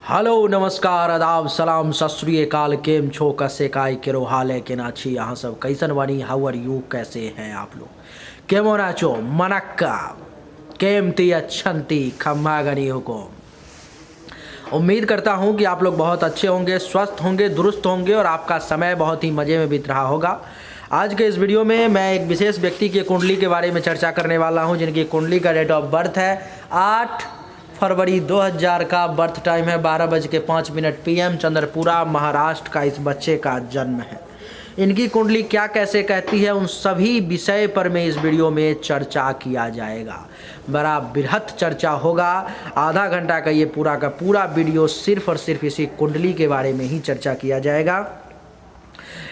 Hello नमस्कार आदाब सलाम सत श्री अकाल केम छो कसे काय केरो हाल है के ना छी यहाँ सब कैसन बनी हाउ आर यू कैसे हैं आप लोग केमो नाचो मनक्का केमती अच्छंती खम्मा गनी हुकुम। उम्मीद करता हूँ कि आप लोग बहुत अच्छे होंगे, स्वस्थ होंगे, दुरुस्त होंगे और आपका समय बहुत ही मज़े में बीत रहा होगा। आज के इस वीडियो में मैं एक विशेष व्यक्ति की कुंडली के बारे में चर्चा करने वाला हूँ, जिनकी कुंडली का डेट ऑफ बर्थ है 8 फरवरी 2000 का बर्थ टाइम है 12:05 PM। चंद्रपुरा महाराष्ट्र का इस बच्चे का जन्म है। इनकी कुंडली क्या कैसे कहती है उन सभी विषय पर मैं इस वीडियो में चर्चा किया जाएगा। बड़ा बृहत चर्चा होगा। आधा घंटा का ये पूरा का पूरा वीडियो सिर्फ और सिर्फ इसी कुंडली के बारे में ही चर्चा किया जाएगा।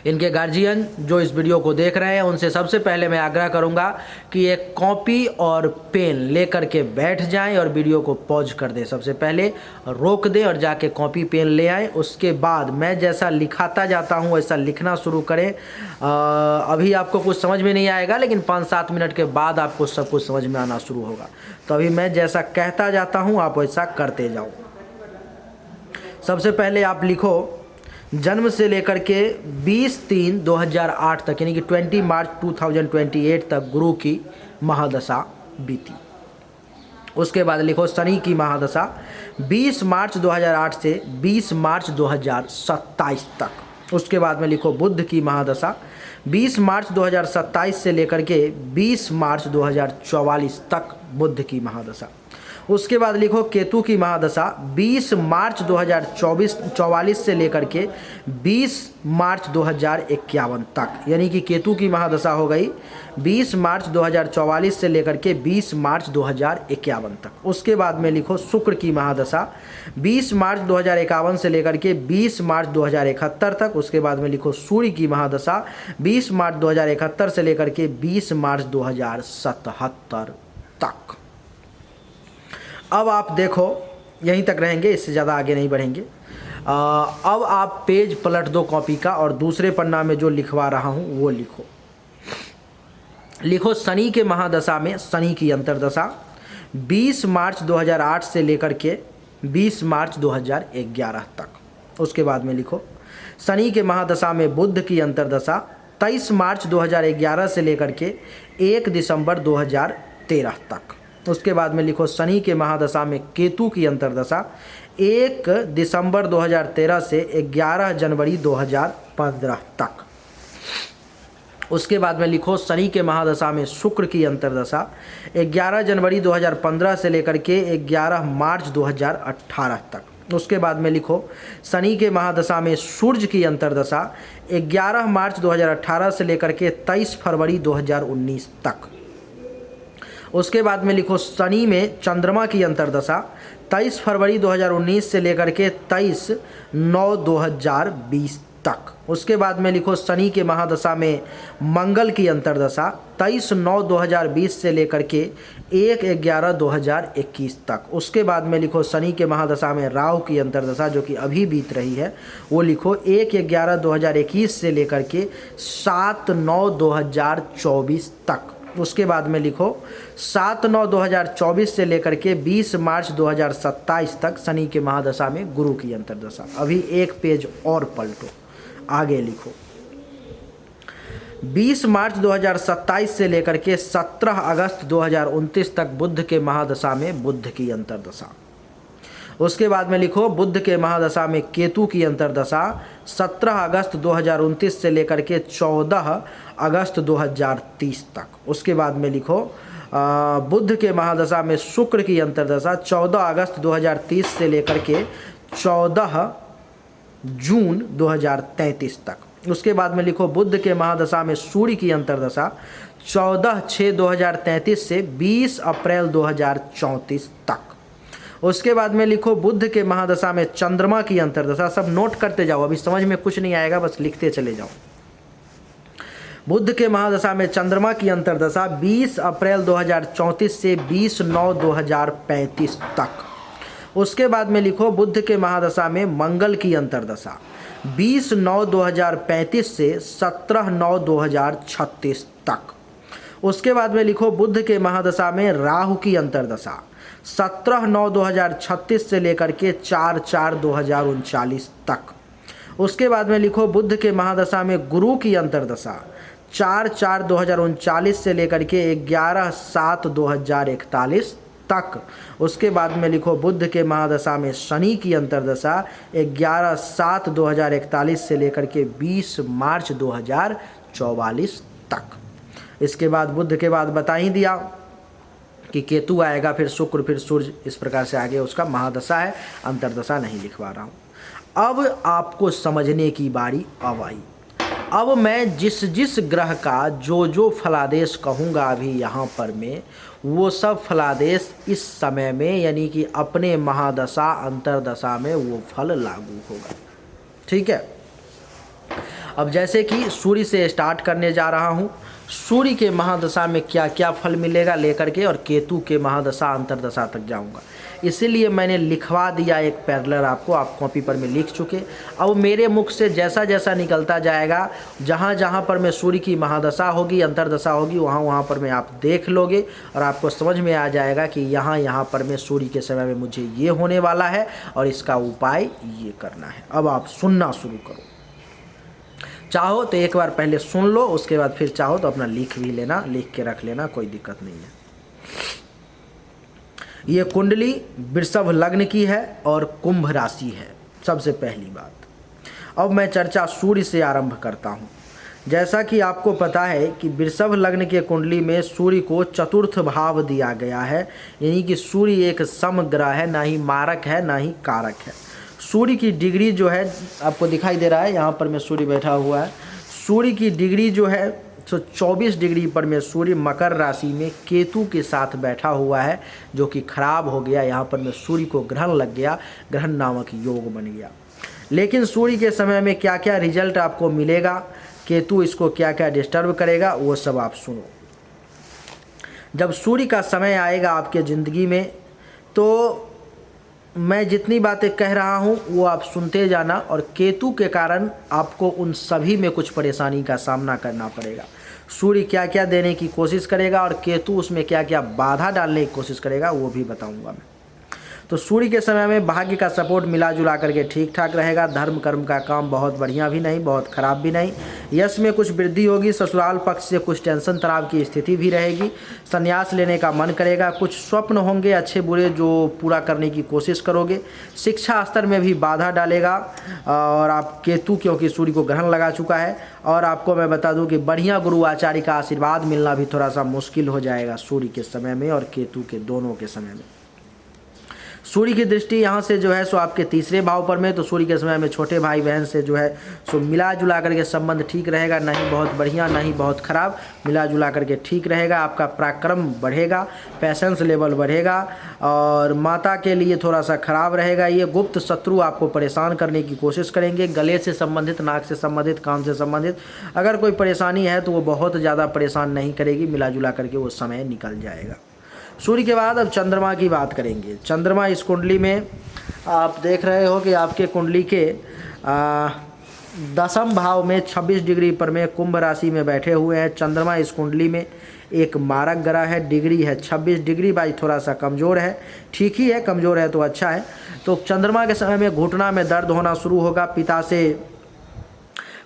इनके गार्जियन जो इस वीडियो को देख रहे हैं उनसे सबसे पहले मैं आग्रह करूंगा कि एक कॉपी और पेन लेकर के बैठ जाएं और वीडियो को पॉज कर दें। सबसे पहले रोक दें और जाके कॉपी पेन ले आएं। उसके बाद मैं जैसा लिखाता जाता हूं वैसा लिखना शुरू करें। अभी आपको कुछ समझ में नहीं आएगा, लेकिन 5-7 मिनट के बाद आपको सब कुछ समझ में आना शुरू होगा। तो अभी मैं जैसा कहता जाता हूँ आप वैसा करते जाओ। सबसे पहले आप लिखो जन्म से लेकर के 20-3-2008 तक, यानी कि 20 मार्च 2028 तक गुरु की महादशा बीती। उसके बाद लिखो शनि की महादशा 20 मार्च 2008 से 20 मार्च 2027 तक। उसके बाद में लिखो बुध की महादशा 20 मार्च 2027 से लेकर के 20 मार्च 2044 तक बुध की महादशा। उसके बाद लिखो केतु की महादशा 20 मार्च 2044 से लेकर के 20 मार्च 2051 तक, यानी कि केतु की महादशा हो गई 20 मार्च 2044 से लेकर के 20 मार्च 2051 तक। उसके बाद में लिखो शुक्र की महादशा 20 मार्च 2051 से लेकर के 20 मार्च 2071 तक। उसके बाद में लिखो सूर्य की महादशा 20 मार्च 2071 से लेकर के 20 मार्च 2077 तक। अब आप देखो यहीं तक रहेंगे, इससे ज़्यादा आगे नहीं बढ़ेंगे। अब आप पेज पलट दो कॉपी का और दूसरे पन्ना में जो लिखवा रहा हूँ वो लिखो शनि के महादशा में शनि की अंतर्दशा 20 मार्च 2008 से लेकर के 20 मार्च 2011 तक। उसके बाद में लिखो शनि के महादशा में बुध की अंतर्दशा 23 मार्च 2011 से लेकर के 1 दिसंबर 2013 तक। उसके बाद में लिखो शनि के महादशा में केतु की अंतर्दशा 1 दिसंबर 2013 से 11 जनवरी 2015 तक। उसके बाद में लिखो शनि के महादशा में शुक्र की अंतर्दशा 11 जनवरी 2015 से लेकर के 11 मार्च 2018 तक। उसके बाद में लिखो शनि के महादशा में सूर्य की अंतर्दशा 11 मार्च 2018 से लेकर के 23 फरवरी 2019 तक। उसके बाद में लिखो शनि में चंद्रमा की अंतर्दशा 23 फरवरी 2019 से लेकर के 23/9/2020 तक। उसके बाद में लिखो शनि के महादशा में मंगल की अंतर्दशा 23/9/2020 से लेकर के 1/11/2021 तक। उसके बाद में लिखो शनि के महादशा में राहु की अंतर्दशा जो कि अभी बीत रही है वो लिखो 1/11/2021 से लेकर के 7/9/2024 तक। उसके बाद में लिखो 7/9/2024 से लेकर के 20 मार्च 2027 तक शनि के महादशा में गुरु की अंतर्दशा। अभी एक पेज और पलटो, आगे लिखो 20 मार्च 2027 से लेकर के 17 अगस्त 2029 तक बुध के महादशा में बुध की अंतर्दशा। उसके बाद में लिखो बुध के महादशा में केतु की अंतर्दशा 17 अगस्त 2029 से लेकर के 14 अगस्त 2030 तक। उसके बाद में लिखो बुध के महादशा में शुक्र की अंतर्दशा 14 अगस्त 2030 से लेकर के 14 जून 2033 तक। उसके बाद में लिखो बुध के महादशा में सूर्य की अंतर्दशा 14/6/2033 से 20 अप्रैल 2034 तक। उसके बाद में लिखो बुध के महादशा में चंद्रमा की अंतर्दशा। सब नोट करते जाओ, अभी समझ में कुछ नहीं आएगा, बस लिखते चले जाओ। बुध के महादशा में चंद्रमा की अंतर्दशा 20 अप्रैल 2034 से 20/9/2035 तक। उसके बाद में लिखो बुध के महादशा में मंगल की अंतर्दशा 20/9/2035 से 17/9/2036 तक। उसके बाद में लिखो बुध के महादशा में राहु की अंतर्दशा 17/9/2036 से लेकर के 4/4/2039 तक। उसके बाद में लिखो बुध के महादशा में गुरु की अंतर्दशा 4/4/2039 से लेकर के 11/7/2041 तक। उसके बाद में लिखो बुध के महादशा में शनि की अंतर्दशा 11/7/2041 से लेकर के 20 मार्च 2044 तक। इसके बाद बुध के बाद बता ही दिया कि केतु आएगा, फिर शुक्र, फिर सूर्य, इस प्रकार से आगे उसका महादशा है, अंतर्दशा नहीं लिखवा रहा हूँ। अब आपको समझने की बारी अब आई। अब मैं जिस जिस ग्रह का जो फलादेश कहूँगा अभी यहाँ पर मैं, वो सब फलादेश इस समय में यानी कि अपने महादशा अंतर्दशा में वो फल लागू होगा। ठीक है। अब जैसे कि सूर्य से स्टार्ट करने जा रहा हूँ। सूर्य के महादशा में क्या क्या फल मिलेगा लेकर के, और केतु के महादशा अंतर्दशा तक जाऊँगा। इसीलिए मैंने लिखवा दिया एक पैरेलल आपको, आप कॉपी पर में लिख चुके। अब मेरे मुख से जैसा जैसा निकलता जाएगा, जहाँ जहाँ पर मैं सूर्य की महादशा होगी, अंतर्दशा होगी, वहाँ वहाँ पर मैं आप देख लोगे और आपको समझ में आ जाएगा कि यहाँ पर मैं सूर्य के समय में मुझे ये होने वाला है और इसका उपाय ये करना है। अब आप सुनना शुरू करो। चाहो तो एक बार पहले सुन लो, उसके बाद फिर चाहो तो अपना लिख भी लेना, लिख के रख लेना, कोई दिक्कत नहीं है। ये कुंडली वृषभ लग्न की है और कुंभ राशि है। सबसे पहली बात, अब मैं चर्चा सूर्य से आरंभ करता हूँ। जैसा कि आपको पता है कि वृषभ लग्न के कुंडली में सूर्य को चतुर्थ भाव दिया गया है, यानी कि सूर्य एक समग्रह है, ना ही मारक है ना ही कारक है। सूर्य की डिग्री जो है आपको दिखाई दे रहा है, यहाँ पर मैं सूर्य बैठा हुआ है। सूर्य की डिग्री जो है तो 24 डिग्री पर में सूर्य मकर राशि में केतु के साथ बैठा हुआ है, जो कि खराब हो गया। यहाँ पर में सूर्य को ग्रहण लग गया, ग्रहण नामक योग बन गया। लेकिन सूर्य के समय में क्या क्या रिजल्ट आपको मिलेगा, केतु इसको क्या क्या डिस्टर्ब करेगा, वो सब आप सुनो। जब सूर्य का समय आएगा आपके ज़िंदगी में, तो मैं जितनी बातें कह रहा हूँ वो आप सुनते जाना, और केतु के कारण आपको उन सभी में कुछ परेशानी का सामना करना पड़ेगा। सूर्य क्या क्या देने की कोशिश करेगा और केतु उसमें क्या क्या बाधा डालने की कोशिश करेगा, वो भी बताऊंगा मैं। तो सूर्य के समय में भाग्य का सपोर्ट मिला जुला करके ठीक ठाक रहेगा। धर्म कर्म का काम बहुत बढ़िया भी नहीं, बहुत खराब भी नहीं। यश में कुछ वृद्धि होगी। ससुराल पक्ष से कुछ टेंशन तनाव की स्थिति भी रहेगी। संन्यास लेने का मन करेगा। कुछ स्वप्न होंगे अच्छे बुरे जो पूरा करने की कोशिश करोगे। शिक्षा स्तर में भी बाधा डालेगा, और आप केतु क्योंकि सूर्य को ग्रहण लगा चुका है। और आपको मैं बता दूं कि बढ़िया गुरु आचार्य का आशीर्वाद मिलना भी थोड़ा सा मुश्किल हो जाएगा सूर्य के समय में और केतु के दोनों के समय में। सूर्य की दृष्टि यहाँ से जो है सो आपके तीसरे भाव पर में, तो सूर्य के समय में छोटे भाई बहन से जो है सो मिला जुला करके संबंध ठीक रहेगा, नहीं बहुत बढ़िया नहीं बहुत खराब, मिला जुला करके ठीक रहेगा। आपका पराक्रम बढ़ेगा, पैशंस लेवल बढ़ेगा, और माता के लिए थोड़ा सा खराब रहेगा। ये गुप्त शत्रु आपको परेशान करने की कोशिश करेंगे। गले से संबंधित, नाक से संबंधित, कान से संबंधित अगर कोई परेशानी है तो वो बहुत ज़्यादा परेशान नहीं करेगी, मिला जुला करके वो समय निकल जाएगा। सूर्य के बाद अब चंद्रमा की बात करेंगे। चंद्रमा इस कुंडली में आप देख रहे हो कि आपके कुंडली के 10वें भाव में 26 डिग्री पर में कुंभ राशि में बैठे हुए हैं। चंद्रमा इस कुंडली में एक मारक ग्रह है। डिग्री है 26 डिग्री, भाई थोड़ा सा कमज़ोर है, ठीक ही है, कमज़ोर है तो अच्छा है। तो चंद्रमा के समय में घुटना में दर्द होना शुरू होगा। पिता से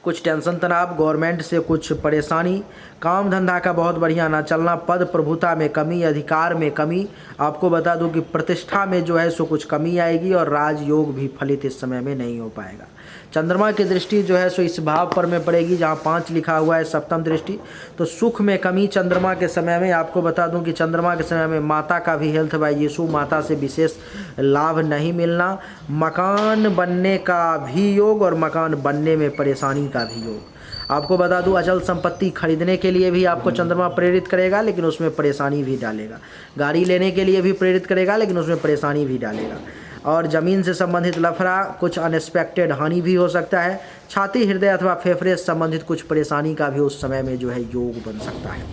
कुछ टेंशन तनाव, गवर्नमेंट से कुछ परेशानी, काम धंधा का बहुत बढ़िया ना चलना, पद प्रभुता में कमी, अधिकार में कमी। आपको बता दूं कि प्रतिष्ठा में जो है सो कुछ कमी आएगी, और राजयोग भी फलित इस समय में नहीं हो पाएगा। चंद्रमा की दृष्टि जो है सो इस भाव पर में पड़ेगी जहाँ 5 लिखा हुआ है, सप्तम दृष्टि। तो सुख में कमी चंद्रमा के समय में। आपको बता दूं कि चंद्रमा के समय में माता का भी हेल्थ वाइज इशू, माता से विशेष लाभ नहीं मिलना, मकान बनने का भी योग और मकान बनने में परेशानी का भी योग। आपको बता दूं अचल संपत्ति खरीदने के लिए भी आपको चंद्रमा प्रेरित करेगा, लेकिन उसमें परेशानी भी डालेगा। गाड़ी लेने के लिए भी प्रेरित करेगा, लेकिन उसमें परेशानी भी डालेगा। और ज़मीन से संबंधित लफड़ा, कुछ अनएक्सपेक्टेड हानि भी हो सकता है। छाती, हृदय अथवा फेफड़े से संबंधित कुछ परेशानी का भी उस समय में जो है योग बन सकता है।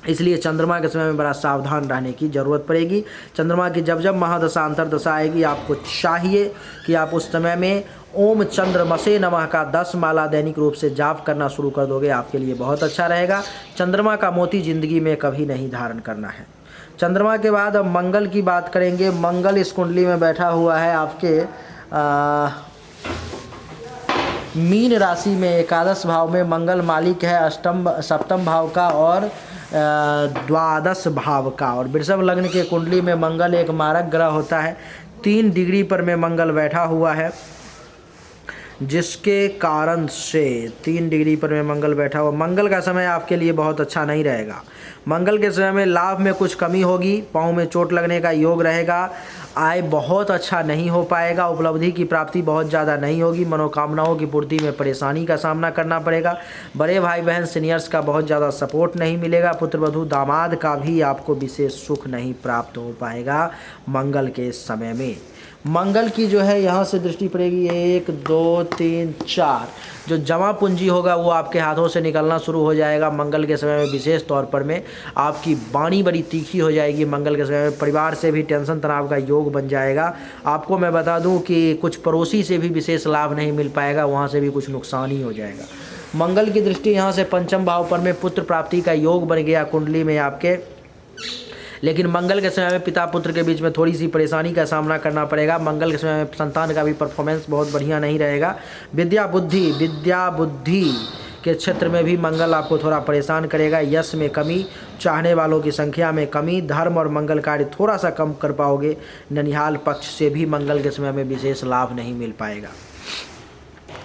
इसलिए चंद्रमा के समय में बड़ा सावधान रहने की ज़रूरत पड़ेगी। चंद्रमा की जब जब महादशा अंतर्दशा आएगी, आपको चाहिए कि आप उस समय में ओम चंद्रमसे नमः का 10 माला दैनिक रूप से जाप करना शुरू कर दोगे, आपके लिए बहुत अच्छा रहेगा। चंद्रमा का मोती जिंदगी में कभी नहीं धारण करना है। चंद्रमा के बाद अब मंगल की बात करेंगे। मंगल इस कुंडली में बैठा हुआ है आपके मीन राशि में, एकादश भाव में मंगल मालिक है सप्तम भाव का और द्वादश भाव का। और वृषभ लग्न के कुंडली में मंगल एक मारक ग्रह होता है। 3 डिग्री पर में मंगल बैठा हुआ है, जिसके कारण से 3 डिग्री पर में मंगल बैठा हुआ। मंगल का समय आपके लिए बहुत अच्छा नहीं रहेगा। मंगल के समय में लाभ में कुछ कमी होगी, पाँव में चोट लगने का योग रहेगा, आय बहुत अच्छा नहीं हो पाएगा, उपलब्धि की प्राप्ति बहुत ज़्यादा नहीं होगी, मनोकामनाओं की पूर्ति में परेशानी का सामना करना पड़ेगा, बड़े भाई बहन सीनियर्स का बहुत ज़्यादा सपोर्ट नहीं मिलेगा, पुत्रवधू दामाद का भी आपको विशेष सुख नहीं प्राप्त हो पाएगा मंगल के समय में। मंगल की जो है यहाँ से दृष्टि पड़ेगी 1 2 3 4, जो जमा पूंजी होगा वो आपके हाथों से निकलना शुरू हो जाएगा मंगल के समय में। विशेष तौर पर में आपकी वाणी बड़ी तीखी हो जाएगी मंगल के समय में। परिवार से भी टेंशन तनाव का योग बन जाएगा। आपको मैं बता दूं कि कुछ पड़ोसी से भी विशेष लाभ नहीं मिल पाएगा, वहाँ से भी कुछ नुकसान ही हो जाएगा। मंगल की दृष्टि यहाँ से पंचम भाव पर में पुत्र प्राप्ति का योग बन गया कुंडली में आपके, लेकिन मंगल के समय में पिता पुत्र के बीच में थोड़ी सी परेशानी का सामना करना पड़ेगा। मंगल के समय में संतान का भी परफॉर्मेंस बहुत बढ़िया नहीं रहेगा। विद्या बुद्धि के क्षेत्र में भी मंगल आपको थोड़ा परेशान करेगा। यश में कमी, चाहने वालों की संख्या में कमी, धर्म और मंगल कार्य थोड़ा सा कम कर पाओगे। ननिहाल पक्ष से भी मंगल के समय में विशेष लाभ नहीं मिल पाएगा।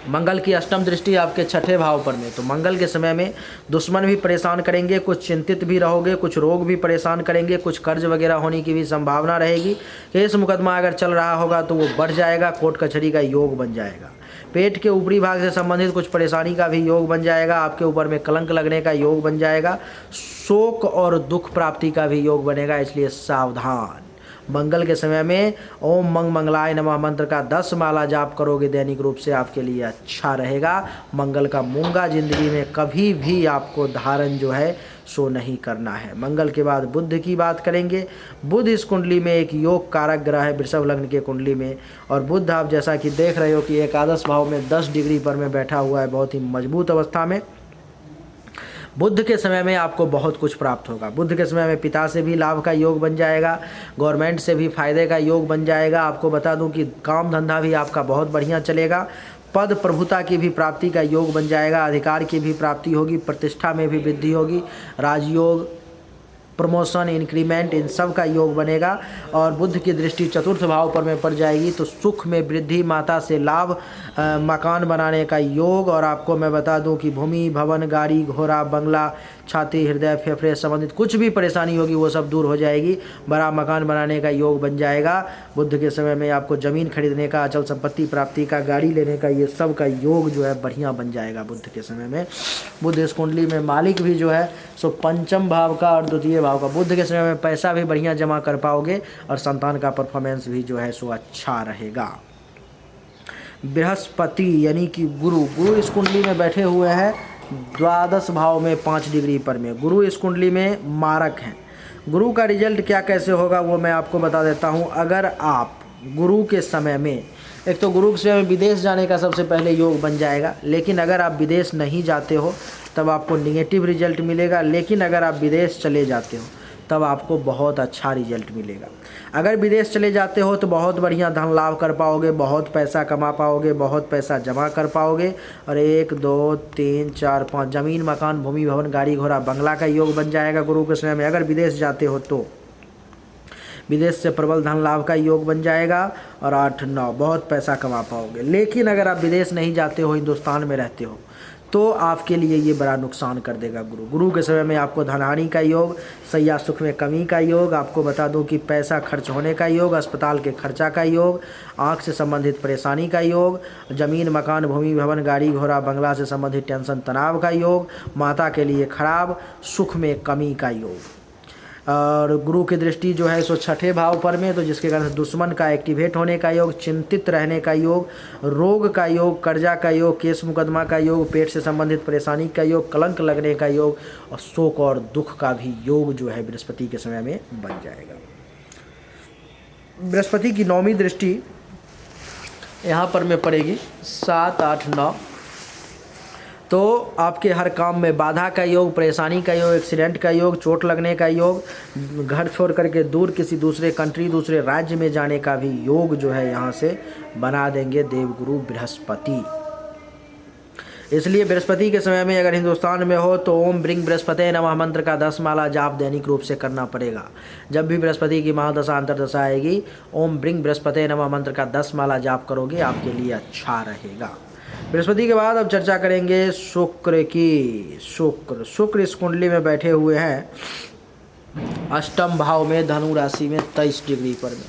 मंगल की अष्टम दृष्टि आपके छठे भाव पर में, तो मंगल के समय में दुश्मन भी परेशान करेंगे, कुछ चिंतित भी रहोगे, कुछ रोग भी परेशान करेंगे, कुछ कर्ज वगैरह होने की भी संभावना रहेगी। केस मुकदमा अगर चल रहा होगा तो वो बढ़ जाएगा, कोर्ट कचहरी का योग बन जाएगा। पेट के ऊपरी भाग से संबंधित कुछ परेशानी का भी योग बन जाएगा। आपके ऊपर में कलंक लगने का योग बन जाएगा। शोक और दुख प्राप्ति का भी योग बनेगा, इसलिए सावधान। मंगल के समय में ओम मंग मंगलाय नमः मंत्र का 10 माला जाप करोगे दैनिक रूप से आपके लिए अच्छा रहेगा। मंगल का मूंगा जिंदगी में कभी भी आपको धारण जो है सो नहीं करना है। मंगल के बाद बुध की बात करेंगे। बुध इस कुंडली में एक योग कारक ग्रह है वृषभ लग्न के कुंडली में, और बुध आप जैसा कि देख रहे हो कि एकादश भाव में 10 डिग्री पर में बैठा हुआ है, बहुत ही मजबूत अवस्था में। बुध के समय में आपको बहुत कुछ प्राप्त होगा। बुध के समय में पिता से भी लाभ का योग बन जाएगा, गवर्नमेंट से भी फायदे का योग बन जाएगा। आपको बता दूं कि काम धंधा भी आपका बहुत बढ़िया चलेगा। पद प्रभुता की भी प्राप्ति का योग बन जाएगा, अधिकार की भी प्राप्ति होगी, प्रतिष्ठा में भी वृद्धि होगी, राजयोग, प्रमोशन, इंक्रीमेंट, इन सब का योग बनेगा। और बुध की दृष्टि चतुर्थ भाव पर में पड़ जाएगी, तो सुख में वृद्धि, माता से लाभ, मकान बनाने का योग। और आपको मैं बता दूं कि भूमि, भवन, गाड़ी, घोड़ा, बंगला, छाती, हृदय, फेफड़े संबंधित कुछ भी परेशानी होगी वो सब दूर हो जाएगी। बड़ा मकान बनाने का योग बन जाएगा। बुध के समय में आपको ज़मीन खरीदने का, अचल संपत्ति प्राप्ति का, गाड़ी लेने का, ये सब का योग जो है बढ़िया बन जाएगा बुध के समय में। बुध इस कुंडली में मालिक भी जो है सो पंचम भाव का और द्वितीय भाव का। बुध के समय में पैसा भी बढ़िया जमा कर पाओगे और संतान का परफॉर्मेंस भी जो है सो अच्छा रहेगा। बृहस्पति यानी कि गुरु इस कुंडली में बैठे हुए हैं द्वादश भाव में 5 डिग्री पर में। गुरु इस कुंडली में मारक हैं। गुरु का रिजल्ट क्या कैसे होगा वो मैं आपको बता देता हूँ। अगर आप गुरु के समय में, एक तो गुरु के समय में विदेश जाने का सबसे पहले योग बन जाएगा, लेकिन अगर आप विदेश नहीं जाते हो तब आपको निगेटिव रिजल्ट मिलेगा। लेकिन अगर आप विदेश चले जाते हो तब आपको बहुत अच्छा रिजल्ट मिलेगा। अगर विदेश चले जाते हो तो बहुत बढ़िया धन लाभ कर पाओगे, बहुत पैसा कमा पाओगे, बहुत पैसा जमा कर पाओगे। और 1 2 3 4 5 जमीन, मकान, भूमि, भवन, गाड़ी, घोड़ा, बंगला का योग बन जाएगा गुरु के समय में। अगर विदेश जाते हो तो विदेश से प्रबल धन लाभ का योग बन जाएगा। और 8 9 बहुत पैसा कमा पाओगे। लेकिन अगर आप विदेश नहीं जाते हो, हिंदुस्तान में रहते हो, तो आपके लिए ये बड़ा नुकसान कर देगा गुरु के समय में। आपको धनहानि का योग, सैया सुख में कमी का योग, आपको बता दूं कि पैसा खर्च होने का योग, अस्पताल के खर्चा का योग, आँख से संबंधित परेशानी का योग, जमीन, मकान, भूमि, भवन, गाड़ी, घोड़ा, बंगला से संबंधित टेंशन, तनाव का योग, माता के लिए खराब, सुख में कमी का योग। और गुरु की दृष्टि जो है सो छठे भाव पर में, तो जिसके कारण दुश्मन का एक्टिवेट होने का योग, चिंतित रहने का योग, रोग का योग, कर्जा का योग, केस मुकदमा का योग, पेट से संबंधित परेशानी का योग, कलंक लगने का योग, और शोक और दुख का भी योग जो है बृहस्पति के समय में बन जाएगा। बृहस्पति की 9वीं दृष्टि यहाँ पर में पड़ेगी 7 8 9। तो आपके हर काम में बाधा का योग, परेशानी का योग, एक्सीडेंट का योग, चोट लगने का योग, घर छोड़ करके दूर किसी दूसरे कंट्री, दूसरे राज्य में जाने का भी योग जो है यहाँ से बना देंगे देवगुरु बृहस्पति। इसलिए बृहस्पति के समय में अगर हिंदुस्तान में हो तो ओम ब्रिंग बृहस्पति नमः मंत्र का 10 माला जाप दैनिक रूप से करना पड़ेगा। जब भी बृहस्पति की महादशा अंतरदशा आएगी, ओम ब्रिंग बृहस्पति नमः मंत्र का 10 माला जाप करोगे, आपके लिए अच्छा रहेगा। बृहस्पति के बाद अब चर्चा करेंगे शुक्र की। शुक्र इस कुंडली में बैठे हुए हैं अष्टम भाव में, धनु राशि में 23 डिग्री पर में।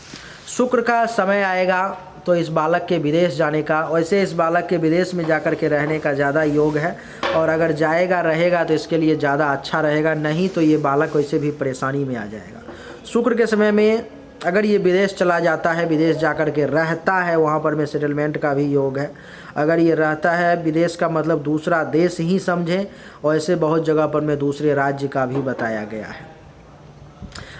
शुक्र का समय आएगा तो इस बालक के विदेश जाने का, वैसे इस बालक के विदेश में जाकर के रहने का ज़्यादा योग है, और अगर जाएगा रहेगा तो इसके लिए ज़्यादा अच्छा रहेगा, नहीं तो ये बालक वैसे भी परेशानी में आ जाएगा। शुक्र के समय में अगर ये विदेश चला जाता है, विदेश जाकर के रहता है, वहाँ पर में सेटलमेंट का भी योग है। अगर ये रहता है, विदेश का मतलब दूसरा देश ही समझें, और ऐसे बहुत जगह पर में दूसरे राज्य का भी बताया गया है।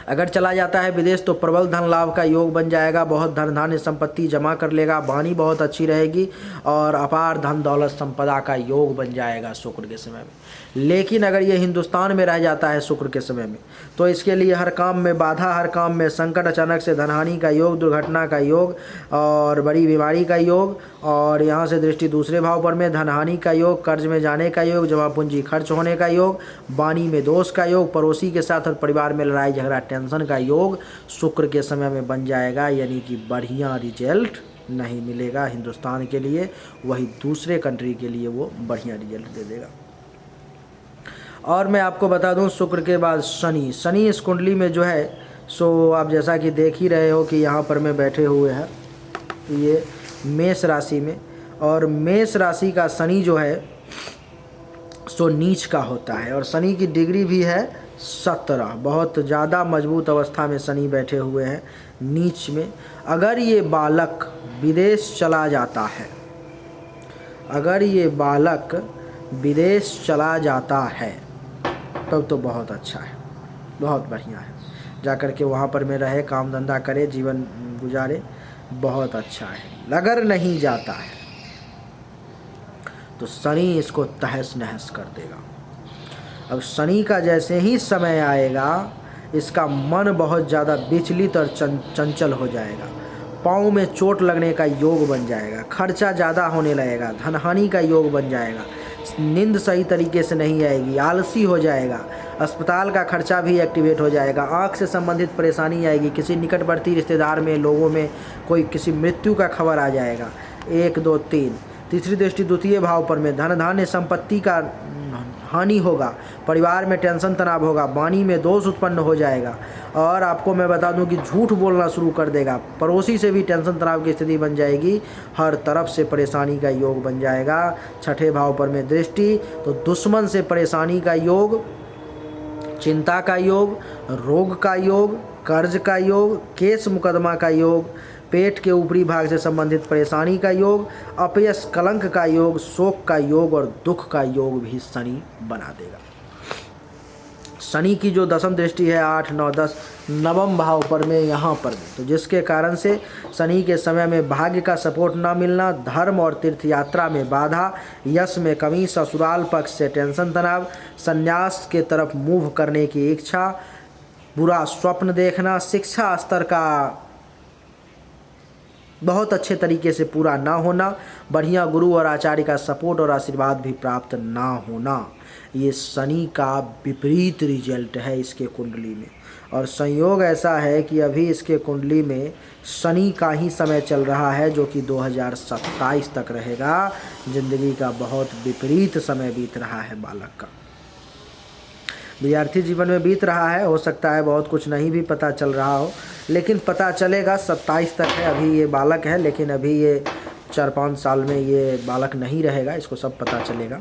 अगर चला जाता है विदेश तो प्रबल धन लाभ का योग बन जाएगा, बहुत धन धान्य संपत्ति जमा कर लेगा, वाणी बहुत अच्छी रहेगी और अपार धन दौलत संपदा का योग बन जाएगा शुक्र के समय में। लेकिन अगर ये हिंदुस्तान में रह जाता है शुक्र के समय में तो इसके लिए हर काम में बाधा, हर काम में संकट, अचानक से धनहानि का योग, दुर्घटना का योग और बड़ी बीमारी का योग, और यहाँ से दृष्टि दूसरे भाव पर में धनहानि का योग, कर्ज में जाने का योग, जमा पूंजी खर्च होने का योग, वाणी में दोष का योग, पड़ोसी के साथ और परिवार में लड़ाई झगड़ा टेंशन का योग शुक्र के समय में बन जाएगा। यानी कि बढ़िया रिजल्ट नहीं मिलेगा हिंदुस्तान के लिए, वही दूसरे कंट्री के लिए वो बढ़िया रिजल्ट दे देगा। और मैं आपको बता दूं शुक्र के बाद शनि इस कुंडली में जो है सो आप जैसा कि देख ही रहे हो कि यहाँ पर मैं बैठे हुए हैं ये मेष राशि में, और मेष राशि का शनि जो है सो नीच का होता है, और शनि की डिग्री भी है 17। बहुत ज़्यादा मजबूत अवस्था में शनि बैठे हुए हैं नीच में। अगर ये बालक विदेश चला जाता है, अगर ये बालक विदेश चला जाता है तब तो बहुत अच्छा है, बहुत बढ़िया है। जाकर के वहाँ पर में रहे, काम धंधा करे, जीवन गुजारे, बहुत अच्छा है। अगर नहीं जाता है तो शनि इसको तहस नहस कर देगा। अब शनि का जैसे ही समय आएगा इसका मन बहुत ज़्यादा विचलित और चंचल हो जाएगा, पाँव में चोट लगने का योग बन जाएगा, खर्चा ज़्यादा होने लगेगा, धनहानि का योग बन जाएगा, नींद सही तरीके से नहीं आएगी, आलसी हो जाएगा, अस्पताल का खर्चा भी एक्टिवेट हो जाएगा, आँख से संबंधित परेशानी आएगी, किसी निकटवर्ती रिश्तेदार में, लोगों में कोई किसी मृत्यु का खबर आ जाएगा। 1 2 3 तीसरी दृष्टि द्वितीय भाव पर में धन धान्य संपत्ति का हानि होगा, परिवार में टेंशन तनाव होगा, वाणी में दोष उत्पन्न हो जाएगा, और आपको मैं बता दूं कि झूठ बोलना शुरू कर देगा, पड़ोसी से भी टेंशन तनाव की स्थिति बन जाएगी, हर तरफ से परेशानी का योग बन जाएगा। छठे भाव पर में दृष्टि तो दुश्मन से परेशानी का योग, चिंता का योग, रोग का योग, कर्ज का योग, केस मुकदमा का योग, पेट के ऊपरी भाग से संबंधित परेशानी का योग, अपयश कलंक का योग, शोक का योग और दुख का योग भी शनि बना देगा। शनि की जो दशम दृष्टि है 8 9 10 नवम भाव पर में यहाँ पर में, तो जिसके कारण से शनि के समय में भाग्य का सपोर्ट ना मिलना, धर्म और तीर्थ यात्रा में बाधा, यश में कमी, ससुराल पक्ष से टेंशन तनाव, संन्यास के तरफ मूव करने की इच्छा, बुरा स्वप्न देखना, शिक्षा स्तर का बहुत अच्छे तरीके से पूरा ना होना, बढ़िया गुरु और आचार्य का सपोर्ट और आशीर्वाद भी प्राप्त ना होना, ये शनि का विपरीत रिजल्ट है इसके कुंडली में। और संयोग ऐसा है कि अभी इसके कुंडली में शनि का ही समय चल रहा है जो कि 2027 तक रहेगा। जिंदगी का बहुत विपरीत समय बीत रहा है बालक का, विद्यार्थी जीवन में बीत रहा है। हो सकता है बहुत कुछ नहीं भी पता चल रहा हो, लेकिन पता चलेगा। 27 तक है, अभी ये बालक है, लेकिन अभी ये 4-5 साल में ये बालक नहीं रहेगा, इसको सब पता चलेगा।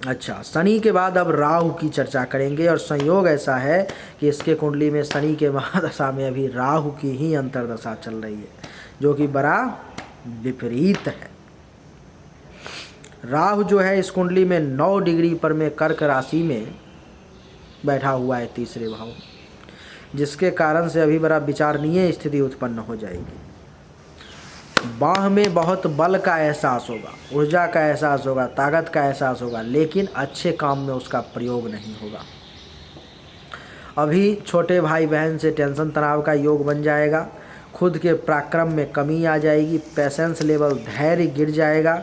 अच्छा, शनि के बाद अब राहु की चर्चा करेंगे, और संयोग ऐसा है कि इसके कुंडली में शनि के महादशा में अभी राहु की ही अंतर्दशा चल रही है, जो कि बड़ा विपरीत है। राहु जो है इस कुंडली में 9 डिग्री पर में कर्क राशि में बैठा हुआ है तीसरे भाव, जिसके कारण से अभी बड़ा विचारणीय स्थिति उत्पन्न हो जाएगी। बाह में बहुत बल का एहसास होगा, ऊर्जा का एहसास होगा, ताकत का एहसास होगा, लेकिन अच्छे काम में उसका प्रयोग नहीं होगा। अभी छोटे भाई बहन से टेंशन तनाव का योग बन जाएगा। खुद के पराक्रम में कमी आ जाएगी। पेशेंस लेवल, धैर्य गिर जाएगा।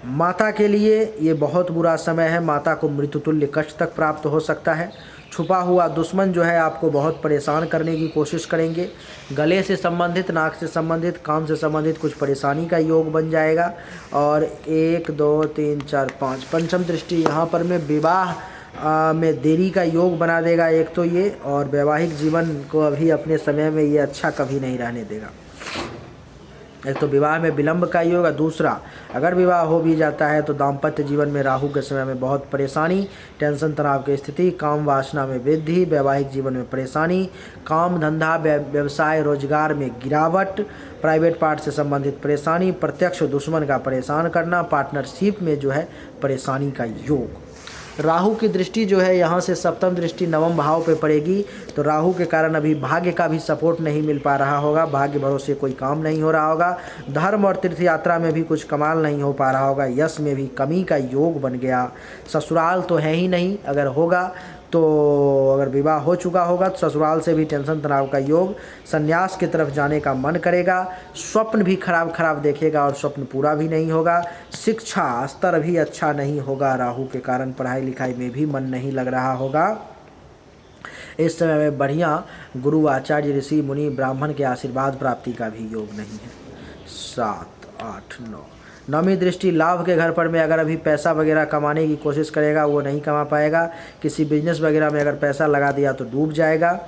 माता के लिए ये बहुत बुरा समय है। माता को मृत्युतुल्य कष्ट तक प्राप्त हो सकता है। छुपा हुआ दुश्मन जो है आपको बहुत परेशान करने की कोशिश करेंगे। गले से संबंधित, नाक से संबंधित, कान से संबंधित कुछ परेशानी का योग बन जाएगा। और 1 2 3 4 5 पंचम दृष्टि यहाँ पर में विवाह में देरी का योग बना देगा एक तो ये, और वैवाहिक जीवन को अभी अपने समय में ये अच्छा कभी नहीं रहने देगा। एक तो विवाह में विलंब का योग है। दूसरा, अगर विवाह हो भी जाता है तो दाम्पत्य जीवन में राहु के समय में बहुत परेशानी, टेंशन तनाव की स्थिति, काम वासना में वृद्धि, वैवाहिक जीवन में परेशानी, काम धंधा व्यवसाय रोजगार में गिरावट, प्राइवेट पार्ट से संबंधित परेशानी, प्रत्यक्ष दुश्मन का परेशान करना, पार्टनरशिप में जो है परेशानी का योग। राहु की दृष्टि जो है यहाँ से सप्तम दृष्टि नवम भाव पे पड़ेगी, तो राहु के कारण अभी भाग्य का भी सपोर्ट नहीं मिल पा रहा होगा। भाग्य भरोसे कोई काम नहीं हो रहा होगा। धर्म और तीर्थ यात्रा में भी कुछ कमाल नहीं हो पा रहा होगा। यश में भी कमी का योग बन गया। ससुराल तो है ही नहीं, अगर होगा तो अगर विवाह हो चुका होगा तो ससुराल से भी टेंशन तनाव का योग। संन्यास की तरफ जाने का मन करेगा। स्वप्न भी खराब देखेगा और स्वप्न पूरा भी नहीं होगा। शिक्षा स्तर भी अच्छा नहीं होगा। राहु के कारण पढ़ाई लिखाई में भी मन नहीं लग रहा होगा। इस समय में बढ़िया गुरु आचार्य ऋषि मुनि ब्राह्मण के आशीर्वाद प्राप्ति का भी योग नहीं है। 7 8 9 नौवीं दृष्टि लाभ के घर पर में अगर अभी पैसा वगैरह कमाने की कोशिश करेगा वो नहीं कमा पाएगा। किसी बिजनेस वगैरह में अगर पैसा लगा दिया तो डूब जाएगा।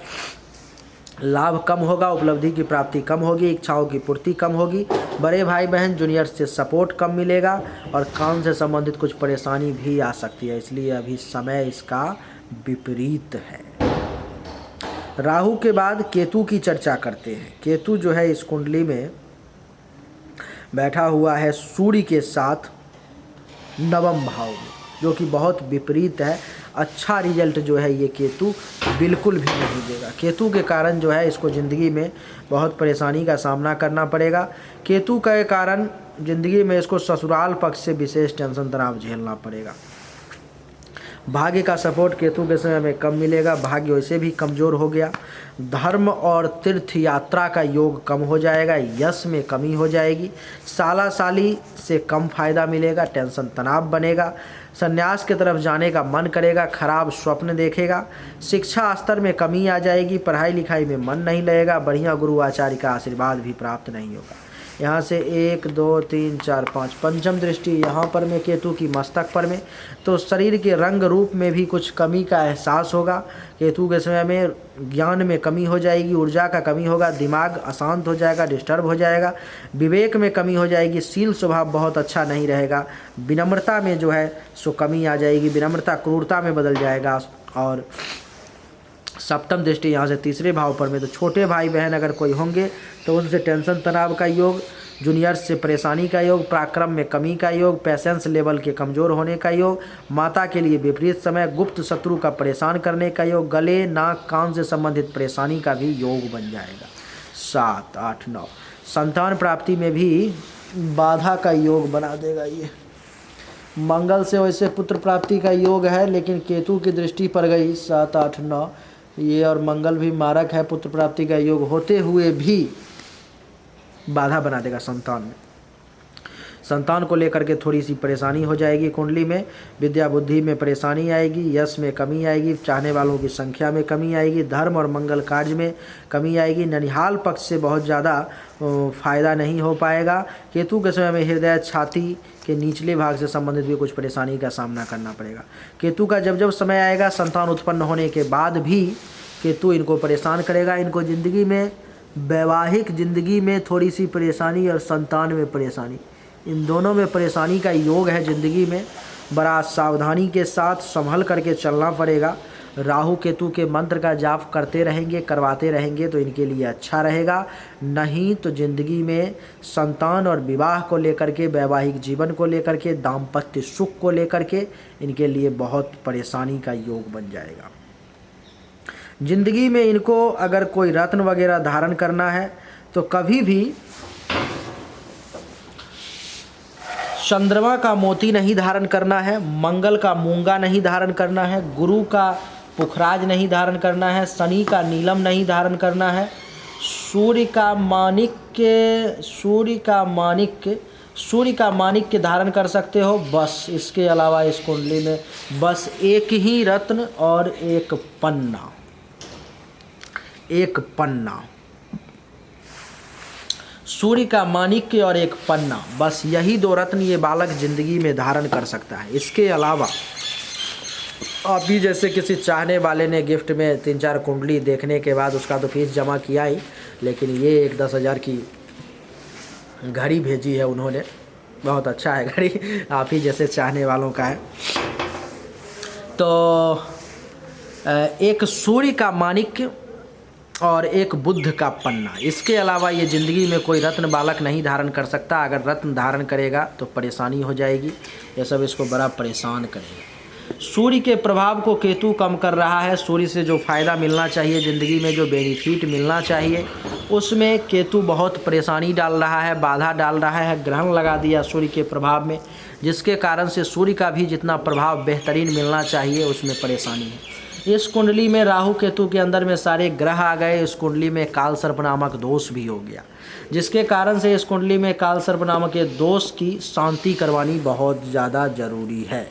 लाभ कम होगा, उपलब्धि की प्राप्ति कम होगी, इच्छाओं की पूर्ति कम होगी। बड़े भाई बहन जूनियर से सपोर्ट कम मिलेगा और काम से संबंधित कुछ परेशानी भी आ सकती है, इसलिए अभी समय इसका विपरीत है। राहु के बाद केतु की चर्चा करते हैं। केतु जो है इस कुंडली में बैठा हुआ है सूर्य के साथ नवम भाव में, जो कि बहुत विपरीत है। अच्छा रिजल्ट जो है ये केतु बिल्कुल भी नहीं देगा। केतु के कारण जो है इसको ज़िंदगी में बहुत परेशानी का सामना करना पड़ेगा। केतु के कारण ज़िंदगी में इसको ससुराल पक्ष से विशेष टेंशन तनाव झेलना पड़ेगा। भाग्य का सपोर्ट केतु के समय में कम मिलेगा। भाग्य वैसे भी कमज़ोर हो गया। धर्म और तीर्थ यात्रा का योग कम हो जाएगा। यश में कमी हो जाएगी। साला साली से कम फायदा मिलेगा। टेंशन तनाव बनेगा। संन्यास की तरफ जाने का मन करेगा। खराब स्वप्न देखेगा। शिक्षा स्तर में कमी आ जाएगी। पढ़ाई लिखाई में मन नहीं लगेगा। बढ़िया गुरु आचार्य का आशीर्वाद भी प्राप्त नहीं होगा। यहाँ से 1 2 3 4 5 पंचम दृष्टि यहाँ पर में केतु की मस्तक पर में, तो शरीर के रंग रूप में भी कुछ कमी का एहसास होगा। केतु के समय में ज्ञान में कमी हो जाएगी, ऊर्जा का कमी होगा, दिमाग अशांत हो जाएगा, डिस्टर्ब हो जाएगा, विवेक में कमी हो जाएगी, शील स्वभाव बहुत अच्छा नहीं रहेगा, विनम्रता में जो है सो कमी आ जाएगी, विनम्रता क्रूरता में बदल जाएगा। और सप्तम दृष्टि यहाँ से तीसरे भाव पर में, तो छोटे भाई बहन अगर कोई होंगे तो उनसे टेंशन तनाव का योग, जूनियर्स से परेशानी का योग, पराक्रम में कमी का योग, पेशेंस लेवल के कमज़ोर होने का योग, माता के लिए विपरीत समय, गुप्त शत्रु का परेशान करने का योग, गले नाक कान से संबंधित परेशानी का भी योग बन जाएगा। 7 8 9 संतान प्राप्ति में भी बाधा का योग बना देगा ये। मंगल से वैसे पुत्र प्राप्ति का योग है, लेकिन केतु की दृष्टि पड़ गई 7 8 9 ये, और मंगल भी मारक है। पुत्र प्राप्ति का योग होते हुए भी बाधा बना देगा संतान में। संतान को लेकर के थोड़ी सी परेशानी हो जाएगी कुंडली में। विद्या बुद्धि में परेशानी आएगी। यश में कमी आएगी। चाहने वालों की संख्या में कमी आएगी। धर्म और मंगल कार्य में कमी आएगी। ननिहाल पक्ष से बहुत ज़्यादा फायदा नहीं हो पाएगा। केतु के समय में हृदय छाती के निचले भाग से संबंधित भी कुछ परेशानी का सामना करना पड़ेगा। केतु का जब समय आएगा, संतान उत्पन्न होने के बाद भी केतु इनको परेशान करेगा। इनको ज़िंदगी में, वैवाहिक ज़िंदगी में थोड़ी सी परेशानी और संतान में परेशानी, इन दोनों में परेशानी का योग है। ज़िंदगी में बड़ा सावधानी के साथ संभल करके चलना पड़ेगा। राहु केतु के मंत्र का जाप करते रहेंगे, करवाते रहेंगे तो इनके लिए अच्छा रहेगा। नहीं तो ज़िंदगी में संतान और विवाह को लेकर के, वैवाहिक जीवन को लेकर के, दाम्पत्य सुख को लेकर के इनके लिए बहुत परेशानी का योग बन जाएगा। ज़िंदगी में इनको अगर कोई रत्न वगैरह धारण करना है तो कभी भी चंद्रमा का मोती नहीं धारण करना है, मंगल का मूंगा नहीं धारण करना है, गुरु का पुखराज नहीं धारण करना है, शनि का नीलम नहीं धारण करना है, सूर्य का माणिक्य धारण कर सकते हो बस। इसके अलावा इस कुंडली में बस एक ही रत्न और एक पन्ना, सूर्य का माणिक्य और एक पन्ना, बस यही 2 रत्न ये बालक जिंदगी में धारण कर सकता है। इसके अलावा अभी जैसे किसी चाहने वाले ने गिफ्ट में 3-4 कुंडली देखने के बाद उसका तो फीस जमा किया ही, लेकिन ये एक 10,000 की घड़ी भेजी है उन्होंने, बहुत अच्छा है घड़ी, आप ही जैसे चाहने वालों का है। तो एक सूर्य का माणिक्य और एक बुध का पन्ना, इसके अलावा ये ज़िंदगी में कोई रत्न बालक नहीं धारण कर सकता। अगर रत्न धारण करेगा तो परेशानी हो जाएगी, ये सब इसको बड़ा परेशान करेगा। सूर्य के प्रभाव को केतु कम कर रहा है। सूर्य से जो फ़ायदा मिलना चाहिए ज़िंदगी में, जो बेनिफिट मिलना चाहिए, उसमें केतु बहुत परेशानी डाल रहा है, बाधा डाल रहा है, ग्रहण लगा दिया सूर्य के प्रभाव में, जिसके कारण से सूर्य का भी जितना प्रभाव बेहतरीन मिलना चाहिए उसमें परेशानी है। इस कुंडली में राहु केतु के अंदर में सारे ग्रह आ गए। इस कुंडली में काल सर्प नामक दोष भी हो गया, जिसके कारण से इस कुंडली में काल सर्प नामक के दोष की शांति करवानी बहुत ज़्यादा ज़रूरी है।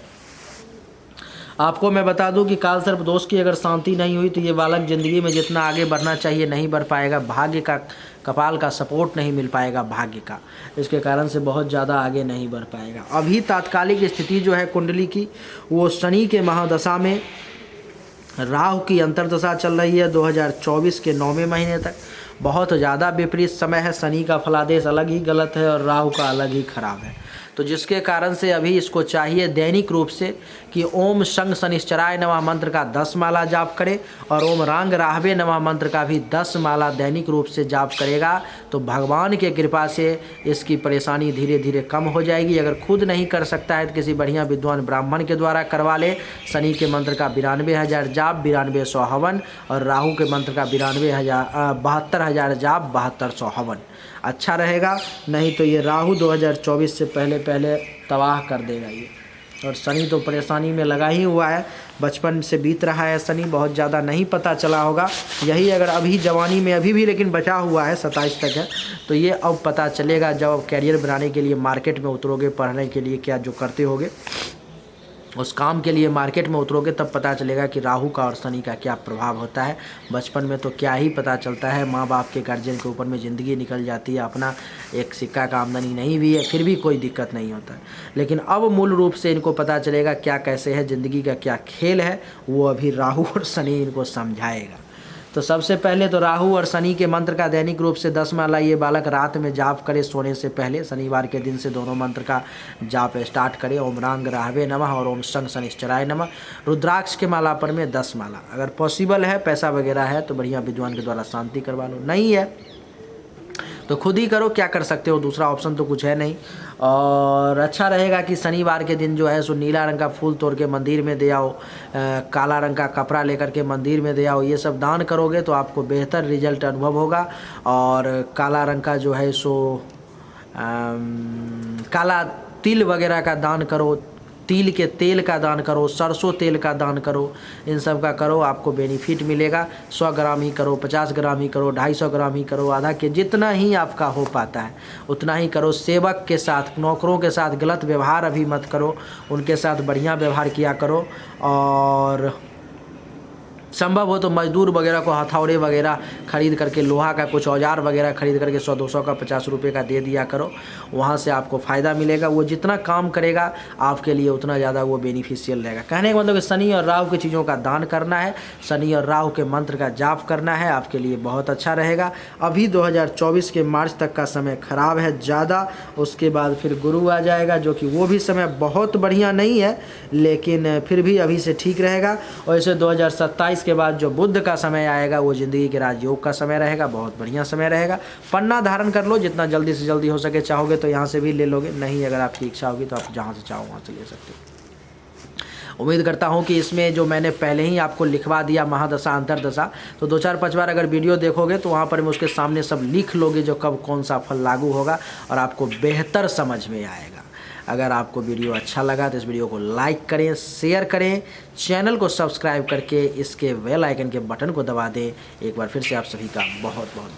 आपको मैं बता दूं कि काल सर्प दोष की अगर शांति नहीं हुई तो ये बालक ज़िंदगी में जितना आगे बढ़ना चाहिए नहीं बढ़ पाएगा। भाग्य का, कपाल का सपोर्ट नहीं मिल पाएगा भाग्य का, इसके कारण से बहुत ज़्यादा आगे नहीं बढ़ पाएगा। अभी तात्कालिक स्थिति जो है कुंडली की, वो शनि के महादशा में राहु की अंतर्दशा चल रही है 2024 के 9वें महीने तक। बहुत ज़्यादा विपरीत समय है। शनि का फलादेश अलग ही गलत है और राहु का अलग ही खराब है, तो जिसके कारण से अभी इसको चाहिए दैनिक रूप से कि ओम शंग शनिश्चराय नमः मंत्र का 10 माला जाप करे और ओम रांग राहवे नमः मंत्र का भी 10 माला दैनिक रूप से जाप करेगा तो भगवान के कृपा से इसकी परेशानी धीरे धीरे कम हो जाएगी। अगर खुद नहीं कर सकता है तो किसी बढ़िया विद्वान ब्राह्मण के द्वारा करवा ले। शनि के मंत्र का 92,000 जाप, 9200 हवन, और राहु के मंत्र का 72,000 जाप, 7200 हवन, अच्छा रहेगा। नहीं तो ये राहु 2024 से पहले तबाह कर देगा ये। और शनि तो परेशानी में लगा ही हुआ है, बचपन से बीत रहा है शनि, बहुत ज़्यादा नहीं पता चला होगा। यही अगर अभी जवानी में अभी भी लेकिन बचा हुआ है, 27 तक है, तो ये अब पता चलेगा जब अब कैरियर बनाने के लिए मार्केट में उतरोगे, पढ़ने के लिए क्या जो करते होगे उस काम के लिए मार्केट में उतरोगे, तब पता चलेगा कि राहु का और शनि का क्या प्रभाव होता है। बचपन में तो क्या ही पता चलता है, माँ बाप के गार्जियन के ऊपर में ज़िंदगी निकल जाती है, अपना एक सिक्का का आमदनी नहीं भी है फिर भी कोई दिक्कत नहीं होता है। लेकिन अब मूल रूप से इनको पता चलेगा क्या कैसे है, ज़िंदगी का क्या खेल है, वो अभी राहु और शनि इनको समझाएगा। तो सबसे पहले तो राहु और शनि के मंत्र का दैनिक रूप से 10 माला ये बालक रात में जाप करे सोने से पहले। शनिवार के दिन से दोनों मंत्र का जाप स्टार्ट करे, ओम रांग राहवे नमः और ओम शंग शनिश्चराय नमः। रुद्राक्ष के माला पर में 10 माला। अगर पॉसिबल है, पैसा वगैरह है तो बढ़िया विद्वान के द्वारा शांति करवा लो, नहीं है तो खुद ही करो, क्या कर सकते हो, दूसरा ऑप्शन तो कुछ है नहीं। और अच्छा रहेगा कि शनिवार के दिन जो है सो नीला रंग का फूल तोड़ के मंदिर में दे आओ, काला रंग का कपड़ा लेकर के मंदिर में दे आओ। ये सब दान करोगे तो आपको बेहतर रिजल्ट अनुभव होगा। और काला रंग का जो है सो काला तिल वगैरह का दान करो, तिल के तेल का दान करो, सरसों तेल का दान करो, इन सब का करो, आपको बेनिफिट मिलेगा। 100 ग्राम ही करो, 50 ग्राम ही करो, 250 ग्राम ही करो, आधा के जितना ही आपका हो पाता है उतना ही करो। सेवक के साथ, नौकरों के साथ गलत व्यवहार अभी मत करो, उनके साथ बढ़िया व्यवहार किया करो। और संभव हो तो मजदूर वगैरह को हथौड़े वगैरह खरीद करके, लोहा का कुछ औजार वगैरह खरीद करके 100-200 का 50 रुपये का दे दिया करो, वहाँ से आपको फ़ायदा मिलेगा। वो जितना काम करेगा आपके लिए उतना ज़्यादा वो बेनिफिशियल रहेगा। कहने का मतलब कि शनि और राहु की चीज़ों का दान करना है, शनि और राहु के मंत्र का जाप करना है, आपके लिए बहुत अच्छा रहेगा। अभी 2024 के मार्च तक का समय ख़राब है ज़्यादा, उसके बाद फिर गुरु आ जाएगा, जो कि वो भी समय बहुत बढ़िया नहीं है लेकिन फिर भी अभी से ठीक रहेगा। और इसे 2027 के बाद जो बुध का समय आएगा वो ज़िंदगी के राजयोग का समय रहेगा, बहुत बढ़िया समय रहेगा। पन्ना धारण कर लो, जितना जल्दी से जल्दी हो सके। चाहोगे तो यहाँ से भी ले लोगे, नहीं अगर आपकी इच्छा होगी तो आप जहाँ से चाहो वहाँ से ले सकते हो। उम्मीद करता हूँ कि इसमें जो मैंने पहले ही आपको लिखवा दिया महादशा अंतरदशा, तो 2-4-5 बार अगर वीडियो देखोगे तो वहाँ पर मैं उसके सामने सब लिख लोगे जो कब कौन सा फल लागू होगा और आपको बेहतर समझ में आएगा। अगर आपको वीडियो अच्छा लगा तो इस वीडियो को लाइक करें, शेयर करें, चैनल को सब्सक्राइब करके इसके बेल आइकन के बटन को दबा दें। एक बार फिर से आप सभी का बहुत बहुत